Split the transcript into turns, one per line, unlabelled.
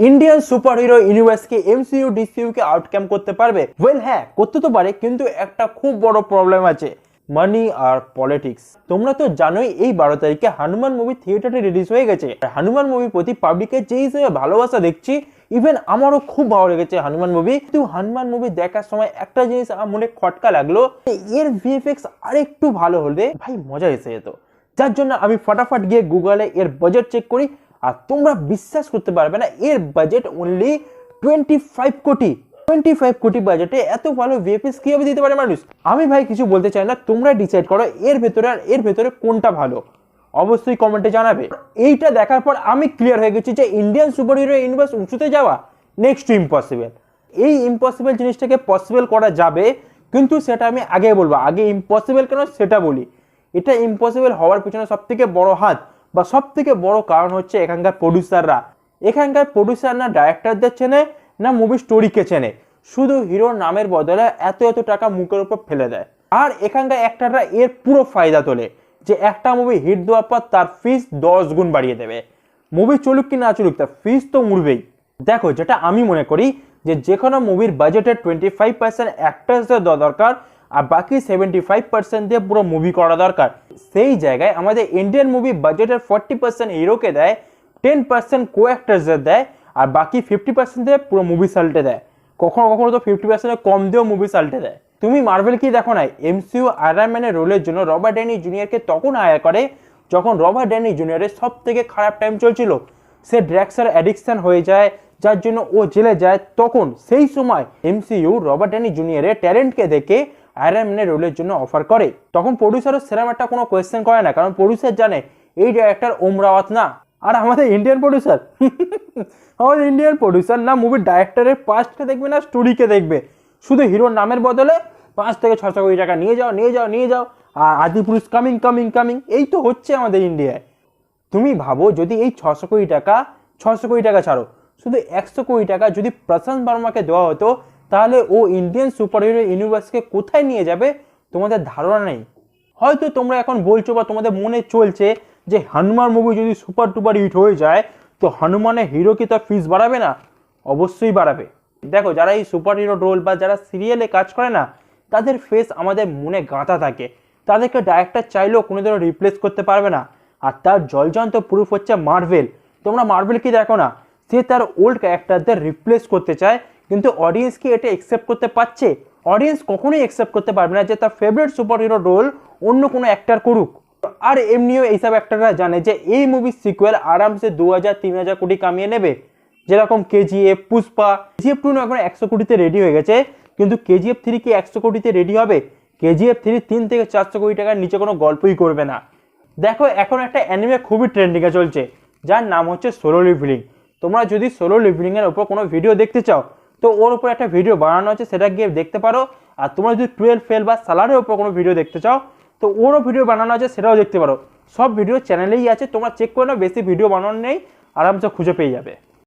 Indian super hero ইউনিভার্সকে MCU DCU কে outcome করতে পারবে? ওয়েল হ্যাঁ, করতে তো পারে, কিন্তু একটা খুব বড় প্রবলেম আছে, মানি আর পলিটিক্স। তোমরা তো জানোই এই 12 তারিখে হনুমান মুভি থিয়েটারে রিলিজ হয়ে গেছে। হনুমান মুভির প্রতি পাবলিকের যে হিসেবে ভালোবাসা দেখছি, ইভেন আমারও খুব ভালো লেগেছে হনুমান মুভি। কিন্তু হনুমান মুভি দেখার সময় একটা জিনিস আমার মনে খটকা লাগলো, এর ভিএফএক্স আরেকটু ভালো হলে ভাই মজা এসে যেত। যার জন্য আমি ফটাফট গিয়ে গুগলে এর বাজেট চেক করি, আর তোমরা বিশ্বাস করতে পারবে না, এর বাজেট অনলি 25 কোটি। 25 কোটি বাজেটে এত ভালো ভিএফএক্স কিভাবে দিতে পারে মানুষ? আমি ভাই কিছু বলতে চাই না, তোমরা ডিসাইড করো এর ভেতরে আর এর ভেতরে কোনটা ভালো, অবশ্যই কমেন্টে জানাবে। এইটা দেখার পর আমি ক্লিয়ার হয়ে গেছি যে ইন্ডিয়ান সুপার হিরো ইউনিভার্স উঁচুতে যাওয়া নেক্সট টু ইম্পসিবল। এই ইম্পসিবল জিনিসটাকে পসিবল করা যাবে, কিন্তু সেটা আমি আগে বলবো। আগে ইম্পসিবল কেন সেটা বলি। এটা ইম্পসিবল হওয়ার পিছনে সব থেকে বড় হাত বা সব থেকে বড় কারণ হচ্ছে এখানকার প্রডিউসাররা। এখানকার প্রডিউসার না ডাইরেক্টরদের চেনে না মুভি স্টোরিকে চেনে, শুধু হিরোর নামের বদলে এত এত টাকা মুখের উপর ফেলে দেয়। আর এখানকার অ্যাক্টররা এর পুরো ফায়দা তোলে যে একটা মুভি হিট দেওয়ার পর তার ফিস 10 গুণ বাড়িয়ে দেবে। মুভি চলুক কি না চলুক, তার ফিস তো উড়বেই। দেখো, যেটা আমি মনে করি যে কোনো মুভির বাজেটের 25% অ্যাক্টার্সদের দেওয়া দরকার, আর বাকি 75% দিয়ে পুরো মুভি করা দরকার। সেই জায়গায় আমাদের ইন্ডিয়ান মুভি বাজেটের 40% হিরোকে দেয়, 10% কো অ্যাক্টার্সদের দেয়, আর বাকি 50% দিয়ে পুরো মুভি সাল্টে দেয়। কখনো কখনো তো 50% কম দিয়েও মুভি সাল্টে দেয়। তুমি মার্ভেল কি দেখো না, এমসিইউ আয়রন ম্যানের রোলের জন্য রবার্ট ড্যানি জুনিয়রকে তখন হায়ার করে যখন রবার্ট ড্যানি জুনিয়রের সব থেকে খারাপ টাইম চলছিল। সে ড্রাগসের অ্যাডিকশন হয়ে যায়, যার জন্য ও জেলে যায়। তখন সেই সময় এমসিইউ রবার্ট ড্যানি জুনিয়রের ট্যালেন্টকে দেখে আয়রন ম্যানের রোলের জন্য অফার করে। তখন প্রডিউসারও সেরকম একটা কোনো কোয়েশ্চেন করে না, কারণ প্রডিউসার জানে এই ডাইরেক্টর ওমরাওয়াত না। আর আমাদের ইন্ডিয়ান প্রডিউসার না মুভির ডাইরেক্টরের পাস্টকে দেখবে না স্টোরিকে দেখবে, শুধু হিরোর নামের বদলে 5 থেকে 600 কোটি টাকা নিয়ে যাও, আর আদিপুরুষ কামিং কামিং কামিং। এই তো হচ্ছে আমাদের ইন্ডিয়ায়। তুমি ভাবো যদি এই 600 কোটি টাকা ছাড়ো, শুধু 100 কোটি টাকা যদি প্রশান্ত বর্মাকে দেওয়া হতো, তাহলে ও ইন্ডিয়ান সুপার হিরো ইউনিভার্সকে কোথায় নিয়ে যাবে তোমাদের ধারণা নেই। হয়তো তোমরা এখন বলছো বা তোমাদের মনে চলছে যে হনুমান মুভি যদি সুপার টুপার হিট হয়ে যায়, তো হনুমানের হিরো কি তার ফিস বাড়াবে না? অবশ্যই বাড়াবে। দেখো, যারা এই সুপার হিরো রোল বা যারা সিরিয়ালে কাজ করে না, তাদের ফেস আমাদের মনে গাঁথা থাকে। তাদেরকে ডাইরেক্টর চাইলেও কোনোদিনও রিপ্লেস করতে পারবে না। আর তার জলজান্ত প্রুফ হচ্ছে মার্ভেল। তোমরা মার্ভেল কি দেখো না, সে তার ওল্ড ক্যারেক্টারদের রিপ্লেস করতে চায়, কিন্তু অডিয়েন্স কি এটা অ্যাকসেপ্ট করতে পারছে? অডিয়েন্স কখনোই অ্যাকসেপ্ট করতে পারবে না যে তার ফেভারিট সুপার হিরো রোল অন্য কোনো অ্যাক্টর করুক। আর এমনিও এইসব অ্যাক্টররা জানে যে এই মুভির সিকুয়েল আরামসে 2000-3000 কোটি কামিয়ে নেবে। যেরকম কেজিএফ, পুষ্পা। কেজিএফ 2 এখন 100 কোটিতে রেডি হয়ে গেছে, কিন্তু কেজিএফ 3 কি 100 কোটিতে রেডি হবে? কেজিএফ 3 3 থেকে 400 কোটি টাকার নিচে কোনো গল্পই করবে না। দেখো, এখন একটা অ্যানিমে খুবই ট্রেন্ডিংয়ে চলছে, যার নাম হচ্ছে সোলো লিভিং। তোমরা যদি সোলো লিভিং এর উপর কোনো ভিডিও দেখতে চাও, তো ওর উপর একটা ভিডিও বানানো আছে, সেটা গিয়ে দেখতে পারো। আর তোমরা যদি 12 ফেল বা সালারের উপর কোনো ভিডিও দেখতে চাও, তো ওরও ভিডিও বানানো আছে, সেটাও দেখতে পারো। সব ভিডিও চ্যানেলেই আছে, তোমরা চেক করে নাও, বেশি ভিডিও বানানো নেই, আরামসে খুঁজে পেয়ে যাবে।